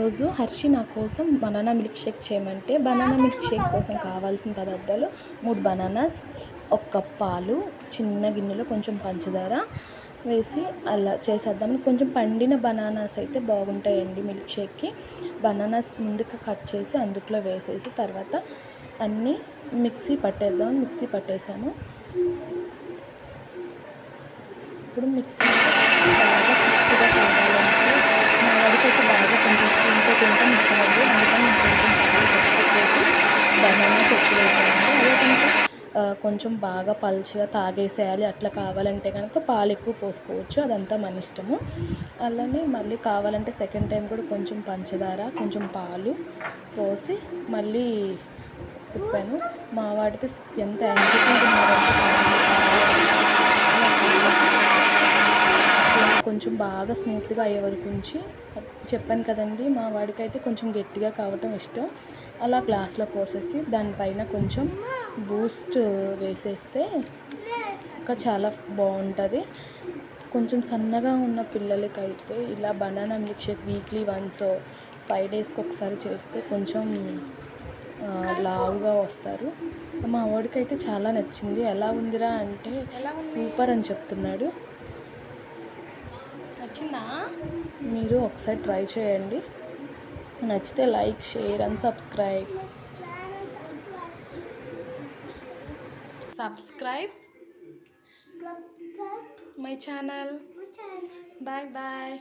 ఈరోజు హర్షి నా కోసం బనానా మిల్క్ షేక్ చేయమంటే బనానా మిల్క్ షేక్ కోసం కావాల్సిన పదార్థాలు 3 బనానాస్, 1 కప్ పాలు, చిన్న గిన్నెలో కొంచెం పంచదార వేసి అలా చేసేద్దాం. కొంచెం పండిన బనానాస్ అయితే బాగుంటాయండి మిల్క్ షేక్కి. బనానాస్ ముందుగా కట్ చేసి అందుట్లో వేసేసి తర్వాత అన్నీ మిక్సీ పట్టేసాము. ఇప్పుడు మిక్సీ బాగా తిక్కుగా కావాలంటే మా వాడికైతే బాగా కొంచెం స్పూన్తో తింటాం ఇష్టమండి. అందుకని నేను కొంచెం పాలు పట్టుకొచ్చేసి బనానాస్ ఎక్కువ వేసానండి. లేదంటే కొంచెం బాగా పల్చగా తాగేసేయాలి అట్లా కావాలంటే కనుక పాలు ఎక్కువ పోసుకోవచ్చు, అదంతా మన ఇష్టము. అలానే మళ్ళీ కావాలంటే సెకండ్ టైం కూడా కొంచెం పంచదార కొంచెం పాలు పోసి మళ్ళీ తిప్పాను. మా వాడితే ఎంత ఎంచుకుంటున్నారంటే కొంచెం బాగా స్మూత్గా అయ్యే వరకు ఉంచి చెప్పాను కదండి, మా వాడికైతే కొంచెం గట్టిగా కావటం ఇష్టం. అలా గ్లాస్లో పోసేసి దానిపైన కొంచెం బూస్ట్ వేసేస్తే ఇంకా చాలా బాగుంటుంది. కొంచెం సన్నగా ఉన్న పిల్లలకైతే ఇలా banana milk shake weekly once 5 డేస్కి ఒకసారి చేస్తే కొంచెం లావుగా వస్తారు. మా వాడికైతే చాలా నచ్చింది. ఎలా ఉందిరా అంటే సూపర్ అని చెప్తున్నాడు. నచ్చిందా? మీరు ఒకసారి ట్రై చేయండి. నచ్చితే like, share and subscribe my channel. Bye bye.